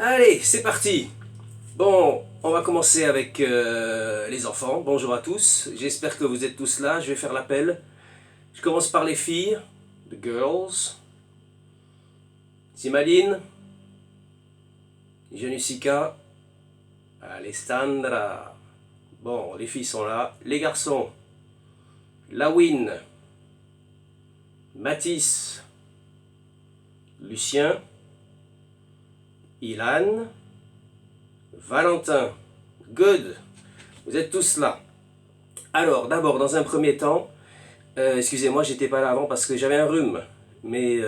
Allez, c'est parti. Bon, on va commencer avec les enfants. Bonjour à tous. J'espère que vous êtes tous là. Je vais faire l'appel. Je commence par les filles. The girls. Simaline. Janusica. Alessandra. Bon, les filles sont là. Les garçons. Lawin. Mathis. Lucien. Ilan. Valentin. Good. Vous êtes tous là. Alors, d'abord, dans un premier temps, excusez-moi, j'étais pas là avant parce que j'avais un rhume. Mais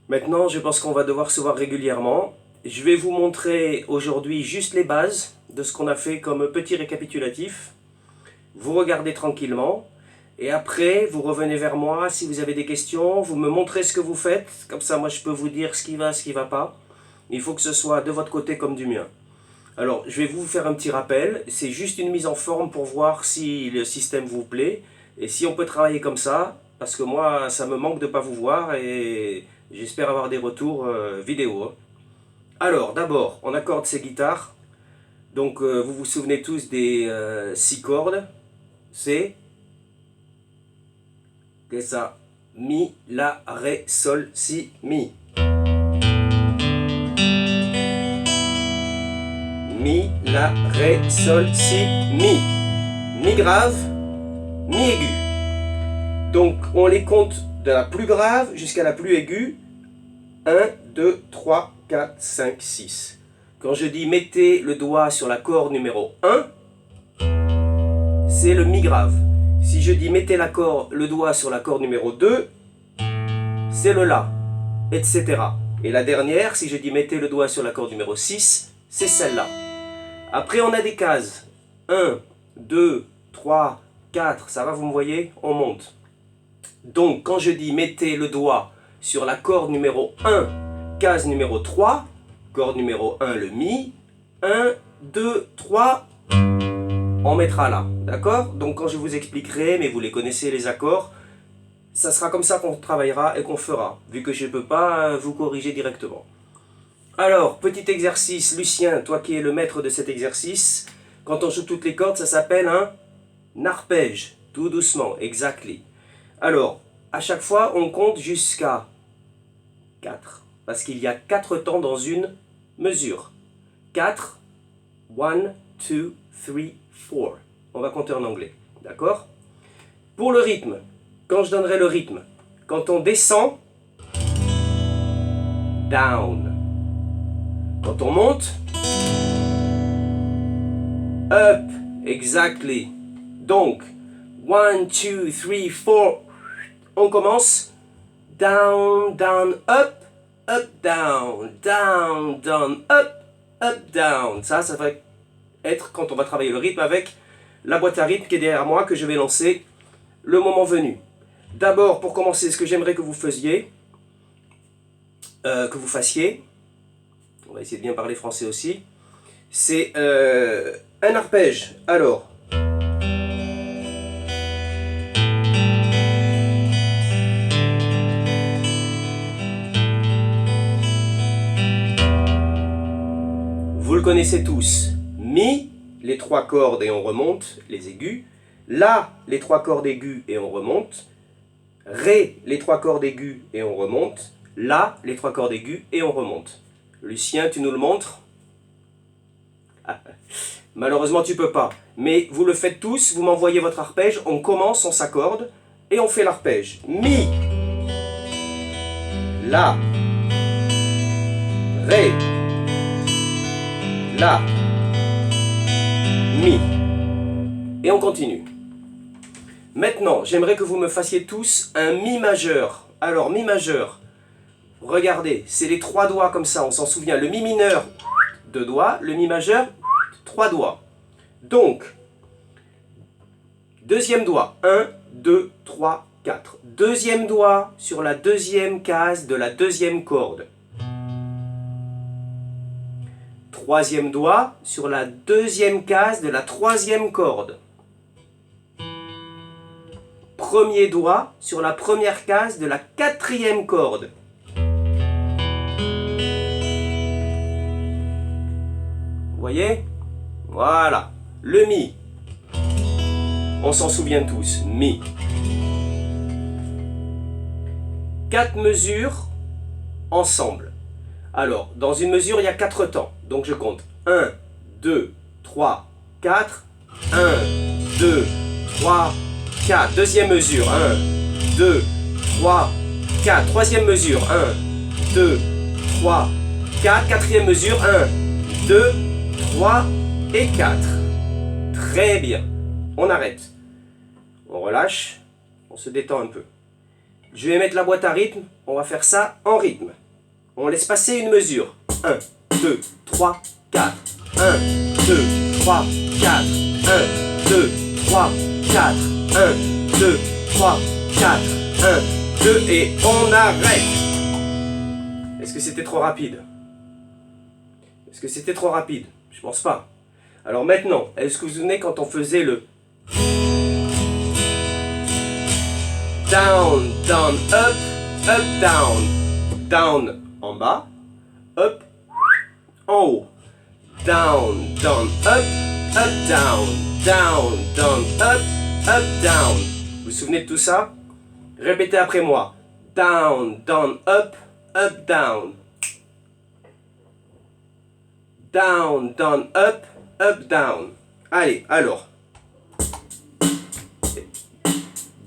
maintenant, je pense qu'on va devoir se voir régulièrement. Je vais vous montrer aujourd'hui juste les bases de ce qu'on a fait comme petit récapitulatif. Vous regardez tranquillement. Et après, vous revenez vers moi si vous avez des questions. Vous me montrez ce que vous faites. Comme ça, moi, je peux vous dire ce qui va pas. Il faut que ce soit de votre côté comme du mien. Alors, je vais vous faire un petit rappel. C'est juste une mise en forme pour voir si le système vous plaît. Et si on peut travailler comme ça. Parce que moi, ça me manque de ne pas vous voir. Et j'espère avoir des retours vidéo. Alors, d'abord, on accorde ces guitares. Donc, vous vous souvenez tous des 6 cordes. C'est... Qu'est-ce que ça? Mi, La, Ré, Sol, Si, Mi. Mi, La, Ré, Sol, Si, Mi. Mi grave, Mi aigu. Donc on les compte de la plus grave jusqu'à la plus aiguë. 1, 2, 3, 4, 5, 6. Quand je dis mettez le doigt sur la corde numéro 1, c'est le Mi grave. Si je dis mettez le doigt sur la corde numéro 2, c'est le La, etc. Et la dernière, si je dis mettez le doigt sur la corde numéro 6, c'est celle-là. Après, on a des cases. 1, 2, 3, 4. Ça va, vous me voyez? On monte. Donc, quand je dis mettez le doigt sur la corde numéro 1, case numéro 3, corde numéro 1, le Mi. 1, 2, 3, on mettra là. D'accord? Donc, quand je vous expliquerai, mais vous les connaissez les accords, ça sera comme ça qu'on travaillera et qu'on fera, vu que je ne peux pas vous corriger directement. Alors, petit exercice, Lucien, toi qui es le maître de cet exercice, quand on joue toutes les cordes, ça s'appelle un arpège, tout doucement, exactly. Alors, à chaque fois, on compte jusqu'à 4, parce qu'il y a 4 temps dans une mesure. 4, 1, 2, 3, 4. On va compter en anglais, d'accord? Pour le rythme, quand je donnerai le rythme, quand on descend, down. Quand on monte, up, exactly. Donc, 1, 2, 3, 4, on commence, down, down, up, down, down, down, up, down. Ça va être quand on va travailler le rythme avec la boîte à rythme qui est derrière moi, que je vais lancer le moment venu. D'abord, pour commencer, ce que j'aimerais que vous fassiez, on va essayer de bien parler français aussi, c'est un arpège. Alors, vous le connaissez tous. Mi, les 3 cordes et on remonte, les aigus. La, les 3 cordes aiguës et on remonte. Ré, les 3 cordes aiguës et on remonte. La, les 3 cordes aiguës et on remonte. Lucien, tu nous le montres? Malheureusement, tu peux pas. Mais vous le faites tous, vous m'envoyez votre arpège, on commence, on s'accorde, et on fait l'arpège. Mi, La, Ré, La, Mi. Et on continue. Maintenant, j'aimerais que vous me fassiez tous un Mi majeur. Alors, Mi majeur, regardez, c'est les 3 doigts comme ça, on s'en souvient. Le Mi mineur, 2 doigts, le Mi majeur, 3 doigts. Donc, deuxième doigt, 1, 2, 3, 4. Deuxième doigt sur la deuxième case de la deuxième corde. Troisième doigt sur la deuxième case de la troisième corde. Premier doigt sur la première case de la quatrième corde. voyez? Voilà. Le Mi. On s'en souvient tous. Mi. 4 mesures ensemble. Alors, dans une mesure, il y a 4 temps. Donc je compte 1, 2, 3, 4. 1, 2, 3, 4. Deuxième mesure. 1, 2, 3, 4. Troisième mesure. 1, 2, 3, 4. Quatrième mesure. 1, 2, 3 et 4. Très bien. On arrête. On relâche. On se détend un peu. Je vais mettre la boîte à rythme. On va faire ça en rythme. On laisse passer une mesure. 1, 2, 3, 4. 1, 2, 3, 4. 1, 2, 3, 4. 1, 2, 3, 4. 1, 2 et on arrête. Est-ce que c'était trop rapide? Est-ce que c'était trop rapide? Je pense pas. Alors maintenant, est-ce que vous vous souvenez quand on faisait le down, down, up, down. Down en bas, up en haut. Down, down, up, down. Down, down, up, down. Vous vous souvenez de tout ça? Répétez après moi. Down, down, up, down. Down, down, up, down. Allez, alors.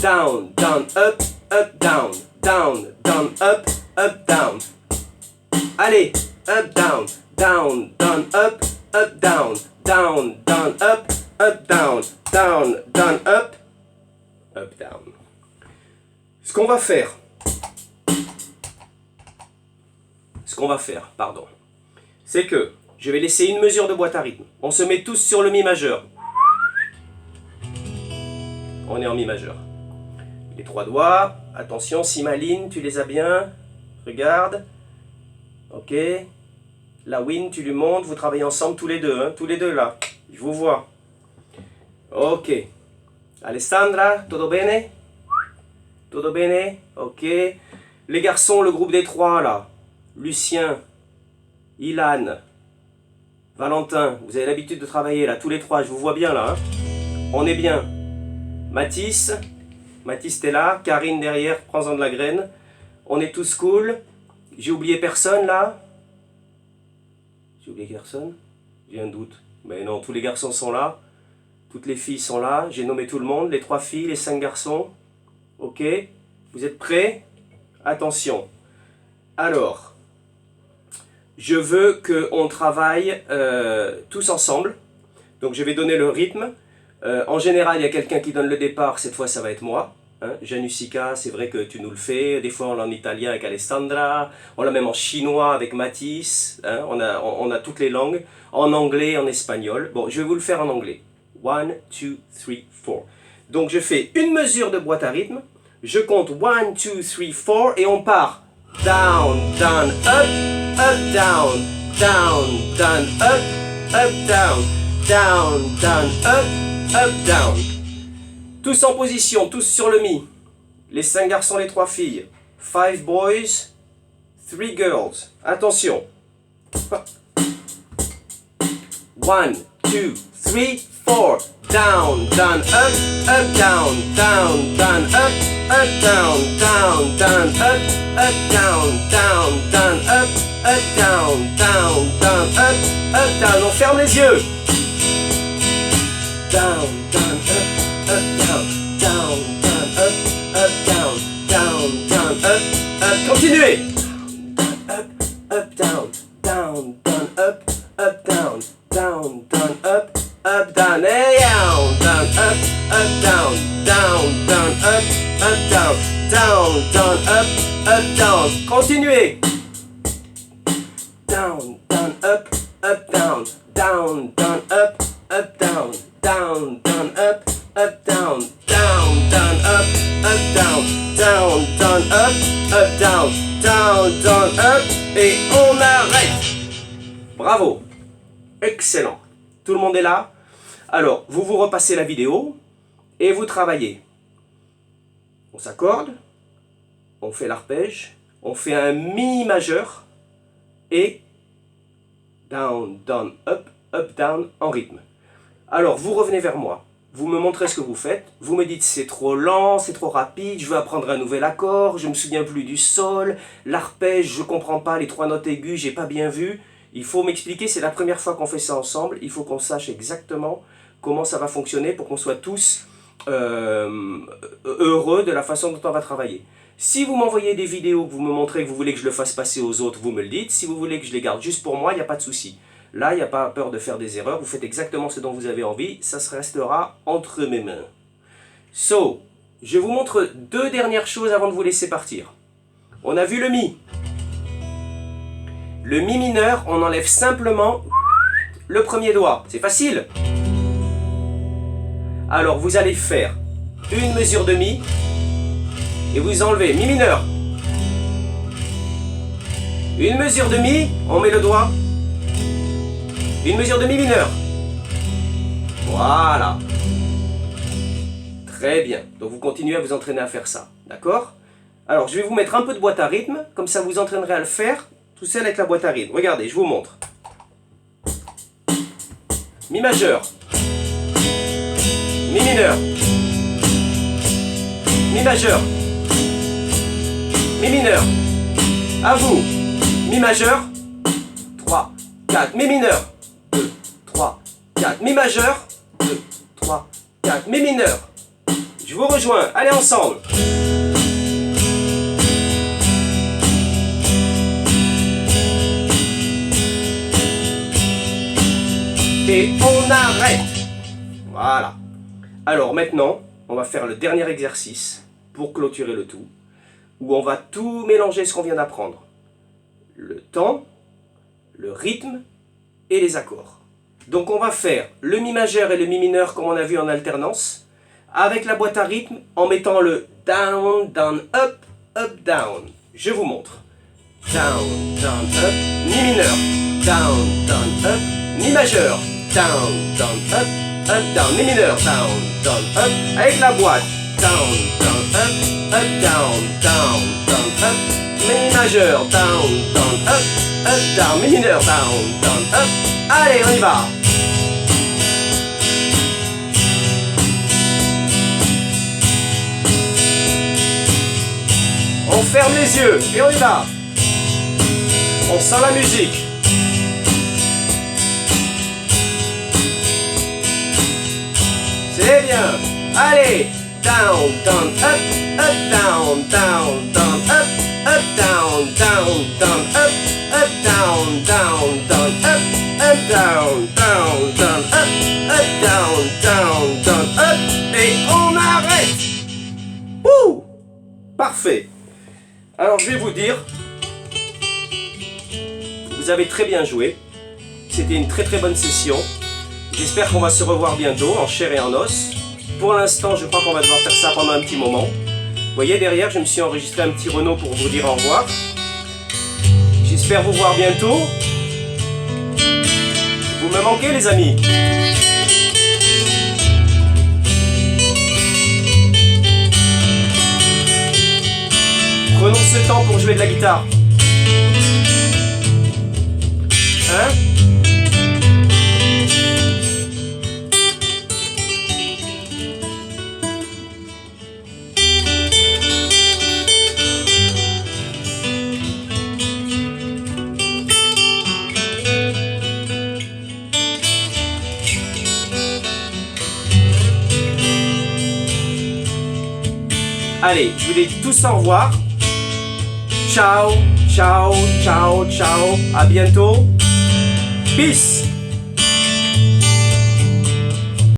Down, down, up, down. Down, down, up, down. Allez, up, down. Down, down, up, down. Down, down, up, down. Down, down, up, down. Ce qu'on va faire, c'est que je vais laisser une mesure de boîte à rythme. On se met tous sur le Mi majeur. On est en Mi majeur. Les 3 doigts, attention, Si Maline, tu les as bien. Regarde. Ok. La Win, tu lui montes, vous travaillez ensemble tous les deux, hein, tous les deux là. Je vous vois. Ok. Alessandra, todo bene? Todo bene? Ok. Les garçons, le groupe des 3 là. Lucien, Ilan, Valentin, vous avez l'habitude de travailler là, tous les 3, je vous vois bien là. Hein. On est bien. Mathis, t'es là. Karine derrière, prends-en de la graine. On est tous cool. J'ai oublié personne là? J'ai oublié personne? J'ai un doute. Mais non, tous les garçons sont là. Toutes les filles sont là. J'ai nommé tout le monde. Les 3 filles, les 5 garçons. Ok? Vous êtes prêts? Attention. Alors, je veux qu'on travaille tous ensemble. Donc je vais donner le rythme. En général, il y a quelqu'un qui donne le départ. Cette fois, ça va être moi. Hein, Janusica, c'est vrai que tu nous le fais. Des fois, on l'a en italien avec Alessandra. On l'a même en chinois avec Mathis. Hein, on a toutes les langues. En anglais, en espagnol. Bon, je vais vous le faire en anglais. 1, 2, 3, 4. Donc, je fais une mesure de boîte à rythme. Je compte 1, 2, 3, 4 et on part. Down, down, up, down. Down, down, up, down. Down, down, up, down. Tous en position, tous sur le Mi. Les 5 garçons, les 3 filles. 5 boys, 3 girls. Attention. 1, 2, 3, 4. Down, down, up, down. Down, down, up, down. Down, down, up, down. Down, down, up, down. Down, down, up, down. On ferme les yeux. Down, down, up, down. Down, down, up, down. Down, down, up. Continuez. Up, down. Down, down, up, down. Down, down, up, down. Hey, down, up, down. Down, down, up, down. Down, down, up, down. Continuez. Down, down, up, down. Down, down, up, down. Down, down, up, down. Down, down, up, down. Down, down, up, down. Down, down, up. Et on arrête. Bravo. Excellent. Tout le monde est là? Alors, vous repassez la vidéo et vous travaillez. On s'accorde, on fait l'arpège, on fait un Mi majeur et down, down, up, up, down en rythme. Alors, vous revenez vers moi. Vous me montrez ce que vous faites. Vous me dites c'est trop lent, c'est trop rapide, je veux apprendre un nouvel accord, je me souviens plus du sol, l'arpège, je comprends pas, les 3 notes aiguës, j'ai pas bien vu. Il faut m'expliquer, c'est la première fois qu'on fait ça ensemble, il faut qu'on sache exactement comment ça va fonctionner pour qu'on soit tous heureux de la façon dont on va travailler. Si vous m'envoyez des vidéos, que vous me montrez que vous voulez que je le fasse passer aux autres, vous me le dites. Si vous voulez que je les garde juste pour moi, il n'y a pas de souci. Là, il n'y a pas peur de faire des erreurs. Vous faites exactement ce dont vous avez envie. Ça se restera entre mes mains. So, je vous montre 2 dernières choses avant de vous laisser partir. On a vu le Mi. Le Mi mineur, on enlève simplement le premier doigt. C'est facile. Alors, vous allez faire une mesure de Mi. Et vous enlevez Mi mineur. Une mesure de Mi, on met le doigt. Une mesure de Mi mineur. Voilà. Très bien. Donc vous continuez à vous entraîner à faire ça. D'accord? Alors je vais vous mettre un peu de boîte à rythme. Comme ça vous entraînerez à le faire tout seul avec la boîte à rythme. Regardez, je vous montre. Mi majeur. Mi mineur. Mi majeur. Mi mineur. À vous. Mi majeur. 3, 4. Mi mineur. 2, 3, 4. Mi majeur. 2, 3, 4. Mi mineur. Je vous rejoins. Allez ensemble. Et on arrête. Voilà. Alors maintenant, on va faire le dernier exercice pour clôturer le tout, où on va tout mélanger ce qu'on vient d'apprendre. Le temps, le rythme et les accords. Donc on va faire le Mi majeur et le Mi mineur comme on a vu en alternance, avec la boîte à rythme en mettant le down, down, up, down. Je vous montre. Down, down, up, Mi mineur. Down, down, up, Mi majeur. Down, down, up, down. Mi mineur. Down, down, up, avec la boîte. Down, down, up, down, down, down, up. Mi majeur, down, down, up, down. Mi mineur, down, down, up. Allez, on y va. On ferme les yeux et on y va. On sent la musique. C'est bien. Allez. Down, down, up, down, down, down, up, down, down, down, up, down, down, down, up, down, down, down, up, down, down, down, up, et on arrête. Ouh, parfait. Alors je vais vous dire, vous avez très bien joué. C'était une très très bonne session. J'espère qu'on va se revoir bientôt en chair et en os. Pour l'instant, je crois qu'on va devoir faire ça pendant un petit moment. Vous voyez, derrière, je me suis enregistré un petit Renault pour vous dire au revoir. J'espère vous voir bientôt. Vous me manquez, les amis. Prenons ce temps pour jouer de la guitare. Hein ? Allez, je vous dis tous au revoir. Ciao, ciao, ciao, ciao. À bientôt. Peace.